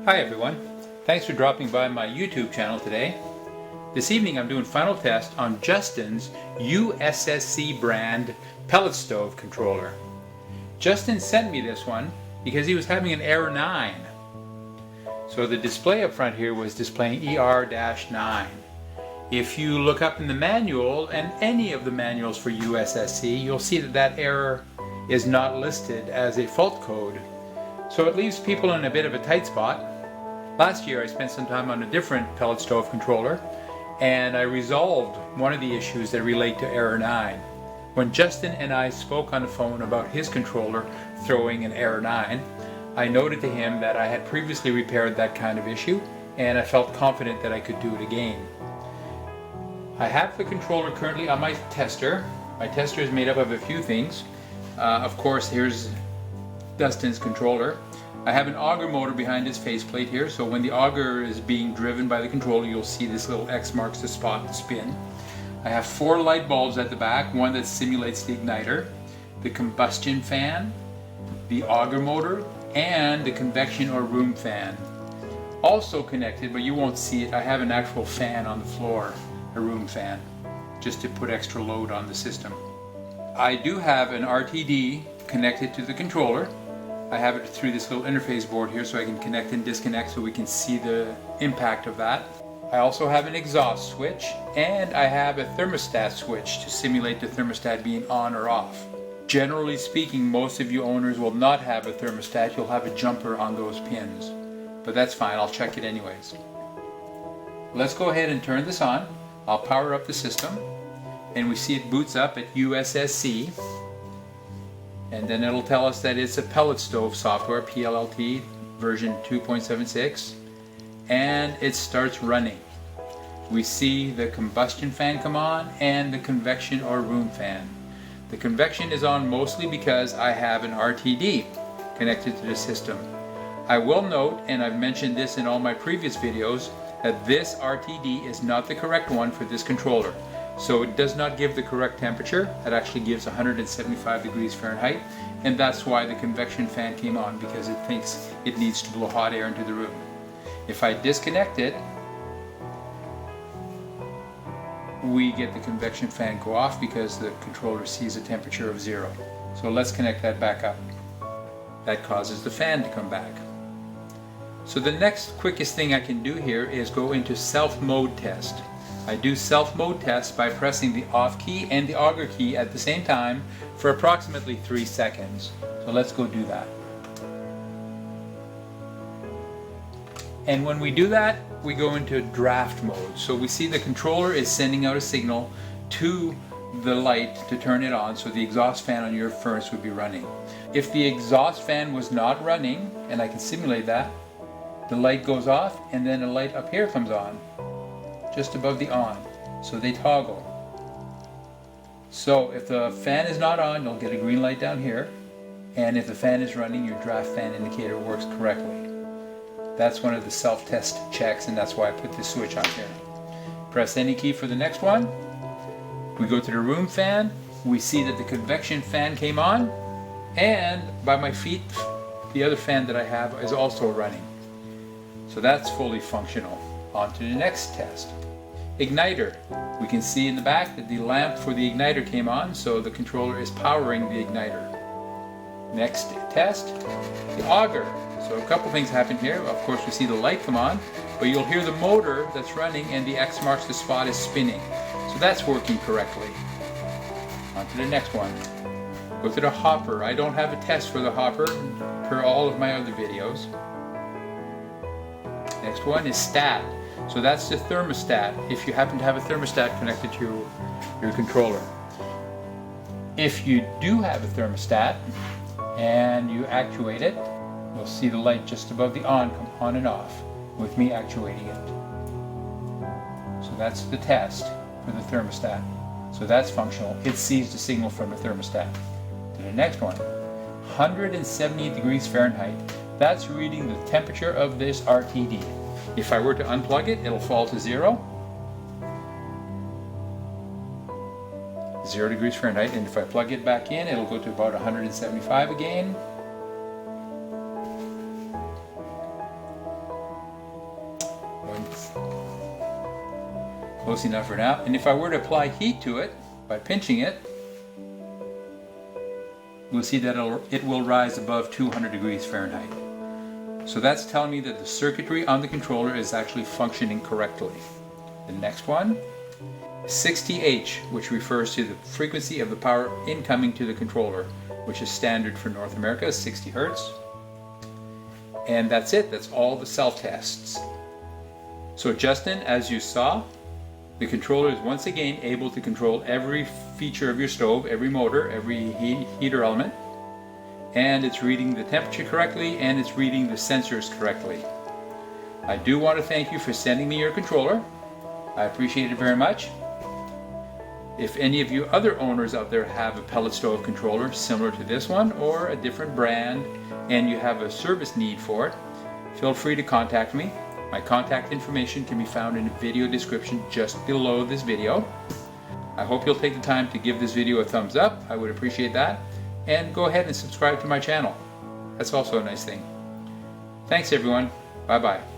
Hi everyone, thanks for dropping by my YouTube channel today. This evening I'm doing final test on Justin's USSC brand Pellet Stove Controller. Justin sent me this one because he was having an Err9. So the display up front here was displaying ER-9. If you look up in the manual and any of the manuals for USSC, you'll see that error is not listed as a fault code. So it leaves people in a bit of a tight spot. Last year I spent some time on a different pellet stove controller and I resolved one of the issues that relate to Err9. When Justin and I spoke on the phone about his controller throwing an Err9, I noted to him that I had previously repaired that kind of issue and I felt confident that I could do it again. I have the controller currently on my tester. My tester is made up of a few things. Of course, here's Justin's controller. I have an auger motor behind his faceplate here, so when the auger is being driven by the controller, you'll see this little X marks the spot and spin. I have 4 light bulbs at the back, one that simulates the igniter, the combustion fan, the auger motor, and the convection or room fan. Also connected, but you won't see it, I have an actual fan on the floor, a room fan, just to put extra load on the system. I do have an RTD connected to the controller. I have it through this little interface board here so I can connect and disconnect so we can see the impact of that. I also have an exhaust switch and I have a thermostat switch to simulate the thermostat being on or off. Generally speaking, most of you owners will not have a thermostat, you'll have a jumper on those pins. But that's fine, I'll check it anyways. Let's go ahead and turn this on. I'll power up the system and we see it boots up at USSC. And then it'll tell us that it's a pellet stove software, PLLT version 2.76, and it starts running. We see the combustion fan come on and the convection or room fan. The convection is on mostly because I have an RTD connected to the system. I will note, and I've mentioned this in all my previous videos, that this RTD is not the correct one for this controller. So it does not give the correct temperature. It actually gives 175 degrees Fahrenheit, and that's why the convection fan came on, because it thinks it needs to blow hot air into the room. If I disconnect it, we get the convection fan go off because the controller sees a temperature of 0. So let's connect that back up. That causes the fan to come back. So the next quickest thing I can do here is go into self mode test. I do self-mode tests by pressing the off key and the auger key at the same time for approximately 3 seconds. So let's go do that. And when we do that, we go into draft mode. So we see the controller is sending out a signal to the light to turn it on, so the exhaust fan on your furnace would be running. If the exhaust fan was not running, and I can simulate that, the light goes off and then a light up here comes on, just above the on, so they toggle. So if the fan is not on, you'll get a green light down here, and if the fan is running, your draft fan indicator works correctly. That's one of the self-test checks, and that's why I put this switch on here. Press any key for the next one. We go to the room fan, we see that the convection fan came on, and by my feet the other fan that I have is also running. So that's fully functional. On to the next test. Igniter. We can see in the back that the lamp for the igniter came on, so the controller is powering the igniter. Next test, the auger. So a couple things happen here. Of course we see the light come on, but you'll hear the motor that's running and the X marks the spot is spinning. So that's working correctly. On to the next one. Go to the hopper. I don't have a test for the hopper per all of my other videos. Next one is stat. So that's the thermostat, if you happen to have a thermostat connected to your controller. If you do have a thermostat and you actuate it, you'll see the light just above the on come on and off with me actuating it. So that's the test for the thermostat. So that's functional. It sees the signal from the thermostat. To the next one, 170 degrees Fahrenheit. That's reading the temperature of this RTD. If I were to unplug it, it'll fall to 0. 0 degrees Fahrenheit, and if I plug it back in, it'll go to about 175 again. Close enough for now. And if I were to apply heat to it by pinching it, we'll see that it will rise above 200 degrees Fahrenheit. So that's telling me that the circuitry on the controller is actually functioning correctly. The next one, 60H, which refers to the frequency of the power incoming to the controller, which is standard for North America, 60 Hertz. And that's it. That's all the self-tests. So Justin, as you saw, the controller is once again able to control every feature of your stove, every motor, every heater element, and it's reading the temperature correctly and it's reading the sensors correctly. I do want to thank you for sending me your controller. I appreciate it very much. If any of you other owners out there have a pellet stove controller similar to this one or a different brand and you have a service need for it, feel free to contact me. My contact information can be found in the video description just below this video. I hope you'll take the time to give this video a thumbs up. I would appreciate that. And go ahead and subscribe to my channel. That's also a nice thing. Thanks everyone. Bye bye.